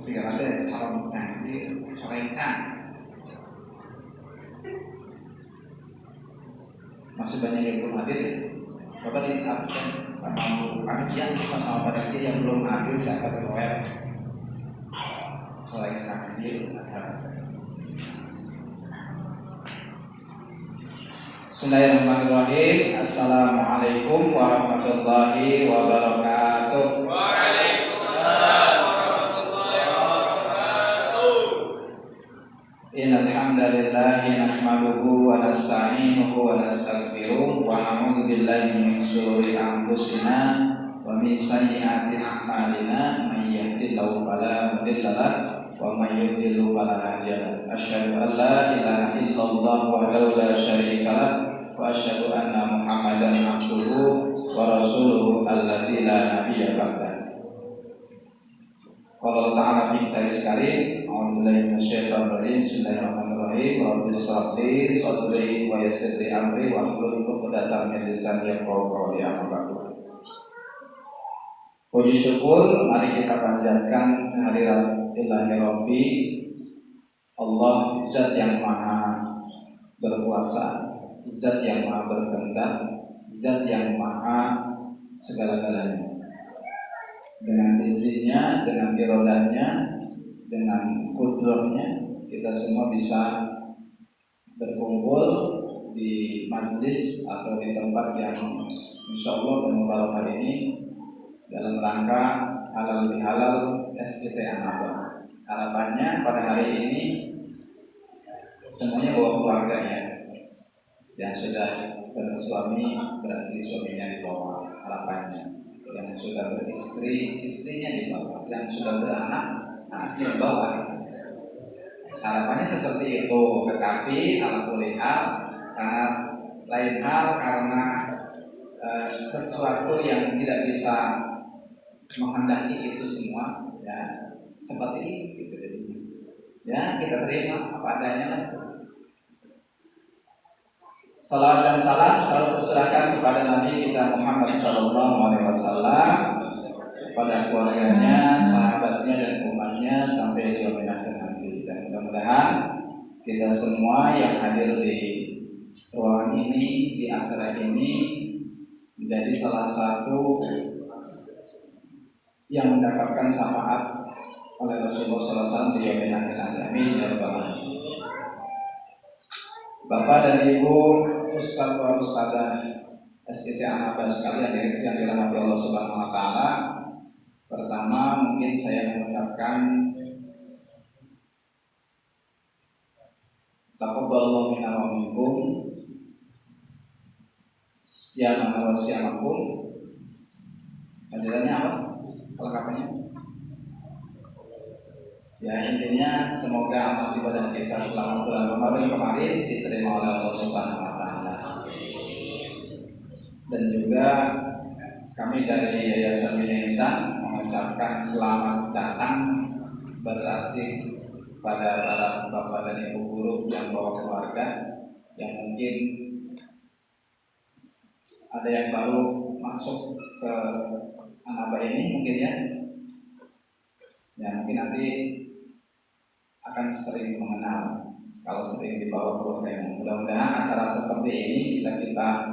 Segala ada calon canggih, corecan. Masih banyak yang belum hadir ya. Coba di absen sama panitia sama panitia yang belum hadir siapa berweb. Corecan canggih acara. Bismillahirrahmanirrahim. Assalamualaikum warahmatullahi wabarakatuh. Waalaikumsalam warahmatullahi wabarakatuh. Innal hamdalillah nahmaduhu wa nasta'inuhu wa nastaghfiruh wa na'udzu billahi min shururi anfusina wa min sayyiati a'malina may yahdihillahu fala mudilla lahu wa may yudlil fala hadiya lahu. Asyhadu an la ilaha illallah wahdahu la syarika lahu wa asyhadu anna Muhammadan abduhu wa rasuluhu alladzi la nabiyya ba'da. Qala ta'ala fi kitabul karim, a'udzu billahi minasyaitonir rajim. Bismillahirrahmanirrahim. Rabbi shrah li sadri wa yassir li amri wahlul 'uqdatam min lisani yafqahu qawli. Puji syukur mari kita panjatkan kehadirat Ilahi Rabbi Allah, Zat yang Maha berkuasa, Zat yang Maha berkehendak, Zat yang Maha segala-galanya. Dengan izinnya, dengan iradahnya, dengan kudrahnya, kita semua bisa berkumpul di majlis atau di tempat yang insya Allah bermubarakah ini dalam rangka halal bihalal SKT Anaba. Harapannya pada hari ini semuanya bawa keluarganya. Yang sudah bersuami berarti suaminya dibawa, harapannya. Yang sudah beristri, istrinya dibawa. Yang sudah beranak, anaknya dibawa. Harapannya seperti itu. Tetapi alhamdulillah, karena lain hal karena sesuatu yang tidak bisa menghendaki itu semua, ya seperti ini gitu. Ya kita terima apa adanya lah. Salawat dan salam selalu tercurahkan kepada Nabi kita Muhammad SAW, kepada keluarganya, sahabatnya dan umatnya sampai di yaumil akhir nanti. Dan mudah-mudahan kita semua yang hadir di ruangan ini, di acara ini menjadi salah satu yang mendapatkan syafaat oleh Rasulullah SAW di yaumil akhir nanti. Amin ya rabbal alamin. Bapak dan Ibu Ustaz wa Ustazah SKT Anaba sekalian yang dirahmati Allah Subhanahu wa taala. Pertama mungkin saya mengucapkan taqabbalallahu minna wa minkum siyamana wa siyamakum. Ajarannya apa? Kelengkapannya? Ya intinya semoga amal ibadah kita selama bulan Ramadan kemarin diterima oleh Allah Subhanahu wa taala. Dan juga kami dari Yayasan Bina Ihsan mengucapkan selamat datang berarti pada para bapak dan ibu guru yang bawa keluarga yang mungkin ada yang baru masuk ke Anaba ini mungkin ya. Ya mungkin nanti akan sering mengenal kalau sering dibawa keluarga. Mudah-mudahan acara seperti ini bisa kita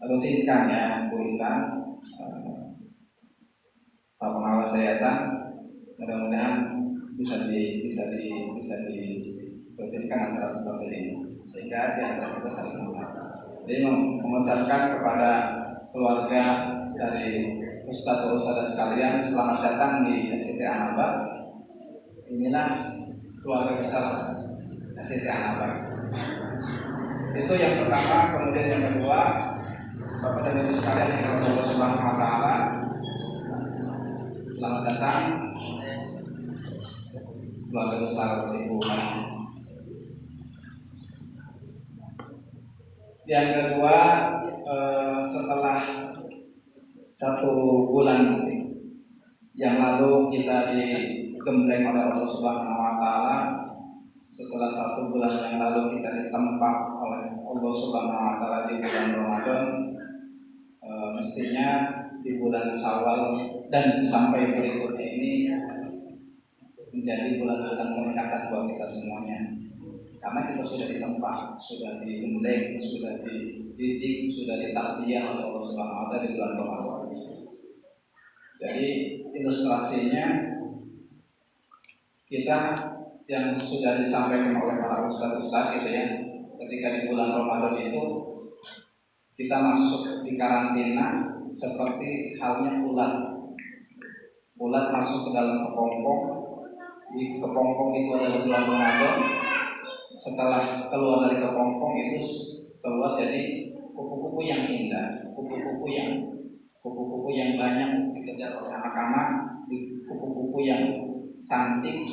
rutinkan ya Bu Intan, Pak Pengawas Yayasan. Mudah-mudahan bisa dirutinkan acara seperti ini sehingga di antara kita saling mengenal. Jadi mengucapkan kepada keluarga dari Ustadz sekalian selamat datang di SKT Anaba. Inilah keluarga besar SKT Anaba. Itu yang pertama. Kemudian yang kedua, Bapak dan Ibu sekalian yang dirahmati Allah Subhanahu wa taala, selamat datang keluarga besar Ibu. Yang kedua, setelah 1 bulan yang lalu kita digembleng oleh Allah Subhanahu wa taala, setelah 1 bulan yang lalu kita ditempa oleh Allah Subhanahu wa taala di bulan Ramadan, mestinya di bulan Syawal dan sampai berikutnya ini menjadi bulan-bulan peningkatan buat kita semuanya. Karena kita sudah ditempa, sudah digembleng, sudah dididik, sudah ditarbiyah oleh Allah Subhanahu wa Ta'ala di bulan Ramadan. Jadi ilustrasinya kita yang sudah disampaikan oleh para ustaz-ustaz gitu ya, ketika di bulan Ramadan itu kita masuk di karantina seperti halnya ulat. Ulat masuk ke dalam kepompong. Di kepompong itu adalah bulan Ramadan. Setelah keluar dari kepompong itu keluar jadi kupu-kupu yang indah, kupu-kupu yang banyak dikejar oleh anak-anak, kupu-kupu yang cantik,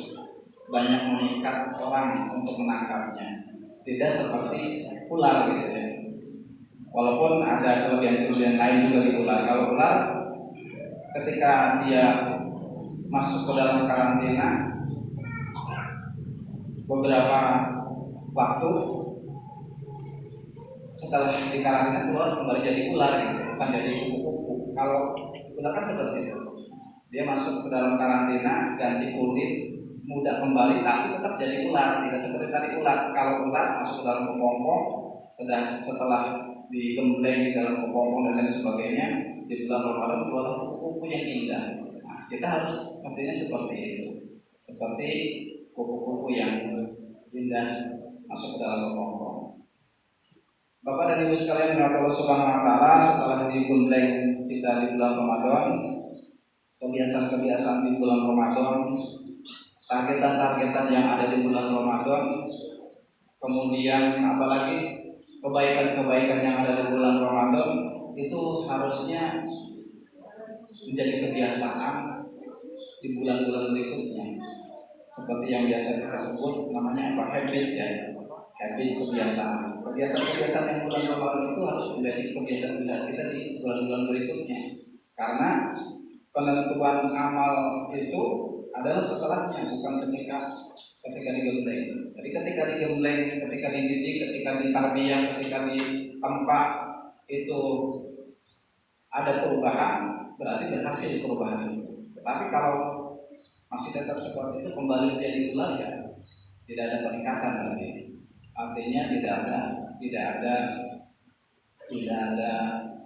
banyak mengikat orang untuk menangkapnya. Tidak seperti ular gitu ya. Walaupun ada kelebihan-kelebihan lain juga di ular. Kalau ular ketika dia masuk ke dalam karantina beberapa waktu setelah di karantina keluar kembali jadi ular gitu, bukan jadi kupu-kupu. Kalau ular kan seperti itu, dia masuk ke dalam karantina ganti kulit mudah kembali tapi tetap jadi ular, tidak seperti tadi ular. Kalau ular masuk ke dalam kepompong setelah digembleng di dalam kepompong dan lain sebagainya, di bulan Ramadan keluar kupu-kupu yang indah. Nah, kita harus mestinya seperti itu, seperti kupu-kupu yang indah masuk ke dalam kepompong. Bapak dan Ibu sekalian yang Allah Subhanahu wa Ta'ala, setelah digembleng kita di bulan Ramadan, kebiasaan-kebiasaan di bulan Ramadan, targetan-targetan yang ada di bulan Ramadan, kemudian apalagi kebaikan-kebaikan yang ada di bulan Ramadan itu harusnya menjadi kebiasaan di bulan-bulan berikutnya. Seperti yang biasa kita sebut namanya apa? Habit ya. Habit kebiasaan. Kebiasaan-kebiasaan yang bulan Ramadan itu harus menjadi kebiasaan kita di bulan-bulan berikutnya. Karena penentuan amal itu adalah setelahnya, bukan ketika digembleng. Jadi ketika digembleng, ketika dididik, ketika ditarbiyah, ketika ditempa itu ada perubahan, berarti berhasil perubahan itu. Tetapi kalau masih tetap seperti itu kembali menjadi ular ya tidak ada peningkatan lagi. Artinya tidak ada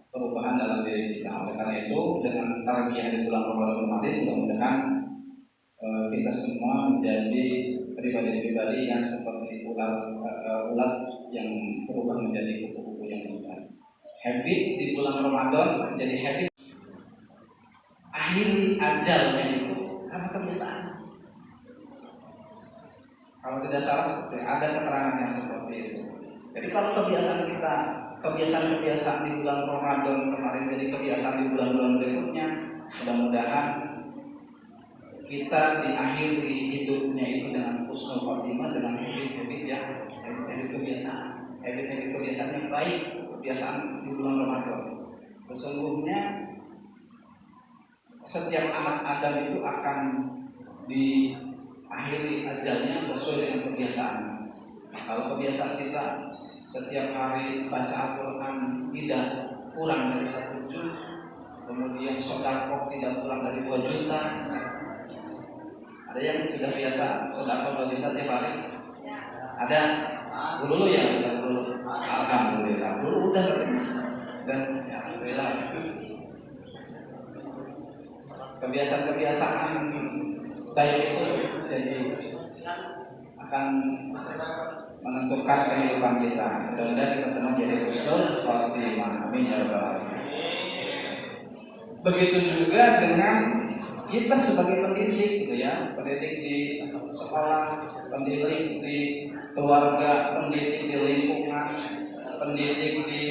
perubahan dalam diri kita. Oleh karena itu dengan tarbiyah di bulan Ramadan kemarin mudah-mudahan kita semua menjadi pribadi-pribadi yang seperti ulat yang berubah menjadi kupu-kupu yang indah. Habit di bulan Ramadan menjadi habit. Akhir ajalnya itu karena kebiasaan. Kalau tidak salah ada keterangan yang seperti itu. Jadi kalau kebiasaan di bulan Ramadan kemarin jadi kebiasaan di bulan-bulan berikutnya, mudah-mudahan kita diakhiri hidupnya itu dengan husnul khotimah, dengan habit-habit yang habit-habit kebiasaan yang baik, kebiasaan di bulan Ramadan. Sesungguhnya setiap anak Adam itu akan diakhiri ajalnya sesuai dengan kebiasaan. Kalau kebiasaan kita setiap hari baca Al-Quran tidak kurang dari 1 juz, kemudian sedekah tidak kurang dari 2 juta. Ada yang sudah biasa sedekah 2 juta tiap hari? Ada? Dulu ya, dulu. Alhamdulillah, dulu udah. Dan alhamdulillah. Kebiasaan-kebiasaan baik itu jadi akan menentukan kehidupan kita. Mudah-mudahan kita semua jadi husnul khotimah. Amin ya rabbal alamin. Begitu juga dengan kita sebagai pendidik gitu ya, pendidik di sekolah, pendidik di keluarga, pendidik di lingkungan, pendidik di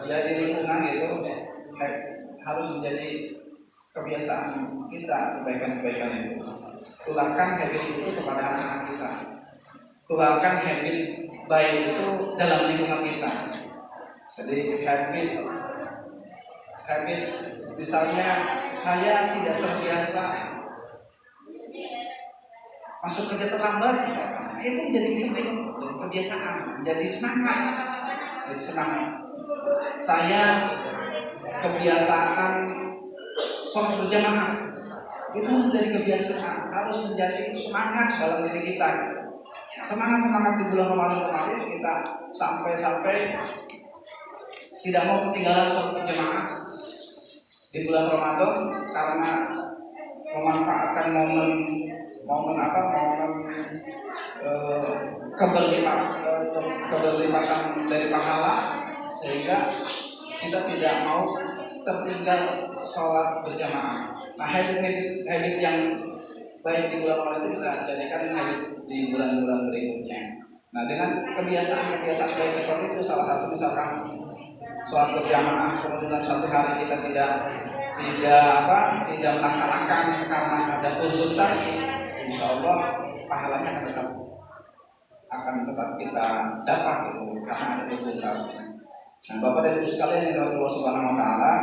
di lingkungan itu harus menjadi kebiasaan kita kebaikan-kebaikan itu. Tularkan habit itu kepada anak-anak kita. Tularkan habit baik itu dalam lingkungan kita. Jadi habit misalnya saya tidak terbiasa masuk kerja terlambat misalkan, itu menjadi habit, kebiasaan, menjadi semangat. Saya kebiasaan sholat berjamaah, Itu menjadi kebiasaan, harus menjadi semangat dalam diri kita. Semangat di bulan Ramadan kemarin kita sampai tidak mau ketinggalan sholat berjamaah di bulan Ramadan karena memanfaatkan momen keberlipatan dari pahala, sehingga kita tidak mau tertinggal sholat berjamaah. Nah, habit yang baik di bulan Ramadan itu kita jadikan habit di bulan-bulan berikutnya. Nah, dengan kebiasaan baik seperti itu, salah satu misalkan sholat berjamaah, kemudian satu hari kita tidak melaksanakan karena ada uzur sakit, insya Allah pahalanya akan tetap kita dapat gitu, karena ada uzur sakit. Nah, Bapak dan Ibu sekalian yang Allah Subhanahu Wa Taala,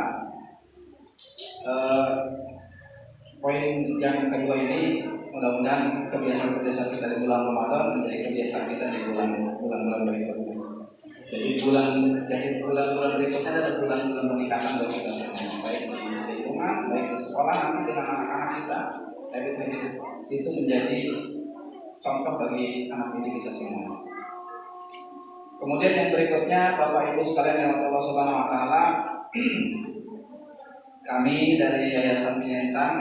poin yang kedua ini mudah-mudahan kebiasaan kita di bulan Ramadan menjadi kebiasaan kita di bulan-bulan berikutnya. Jadi bulan-bulan berikutnya adalah bulan-bulan peningkatan bagi kita semua, baik di rumah, baik di sekolah, nanti dengan anak-anak kita. Habit itu menjadi contoh bagi anak didik kita semua. Kemudian yang berikutnya, Bapak Ibu sekalian yang Allah Subhanahu Wa Taala, kami dari Yayasan Pinyasan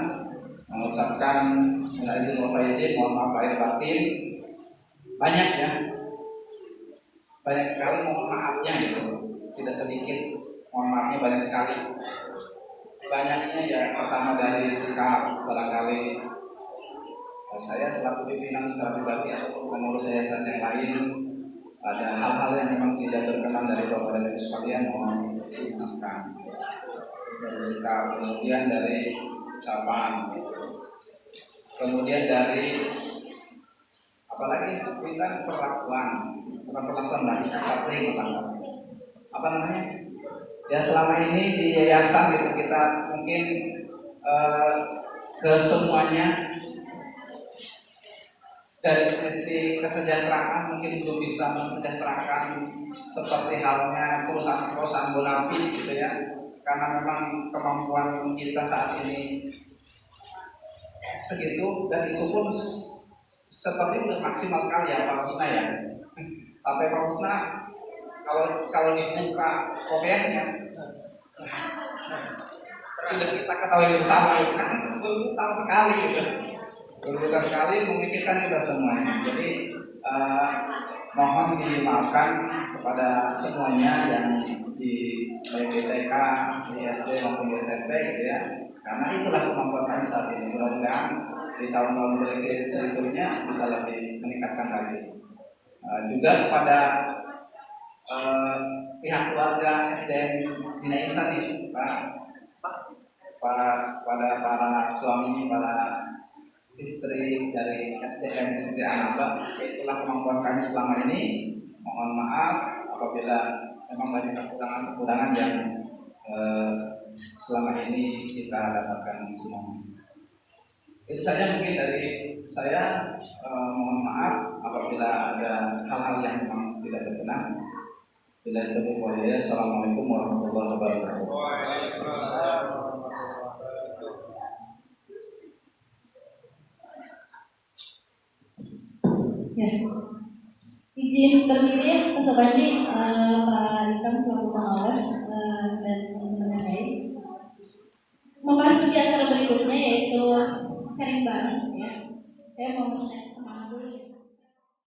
mengucapkan minal aidin, mohon maaf lahir batin, banyak sekali mohon maafnya gitu, tidak sedikit mohon maafnya, banyak sekali. Banyaknya ya pertama dari sikap barangkali saya selaku pimpinan secara pribadi atau pengurus yayasan yang lain ada hal-hal yang memang tidak berkenan dari Bapak dan Ibu sekalian, mohon dimaafkan. Dari sikap, kemudian dari ucapan, kemudian dari apalagi kita perlakuan apa namanya ya, selama ini di yayasan gitu kita mungkin ke semuanya dari sisi kesejahteraan mungkin belum bisa mensejahterakan seperti halnya perusahaan bonafide gitu ya, karena memang kemampuan kita saat ini segitu, dan itu pun seperti itu maksimal sekali ya Pak Rusna ya. Sampai Pak Rusna kalau dibuka kopiannya sudah kita ketahui bersama itu kan berputar sekali gitu. Berputar sekali memikirkan kita semuanya. Jadi mohon dimaafkan kepada semuanya yang di baik di TK, di SD maupun di SMP gitu ya. Karena itulah kemampuan kami saat ini. Mudah-mudahan di tahun-tahun berikutnya bisa lebih meningkatkan lagi. Juga kepada pihak keluarga SDM Bina Ihsan ini, pada para suami, para istri dari SDM Anambas, itulah kemampuan kami selama ini. Mohon maaf apabila memang banyak kekurangan yang selama ini kita dapatkan semua. Itu saja mungkin dari saya. Mohon maaf apabila ada hal-hal yang memang tidak berkenan. Bila itu boleh, assalamualaikum warahmatullahi wabarakatuh. Waalaikumsalam. Ya, izin berdiri Pak Sobandi, Pak Ikam selaku pengawas dan teman-teman yang lain. Memasuki acara berikutnya yaitu sharing bareng ya. Saya mau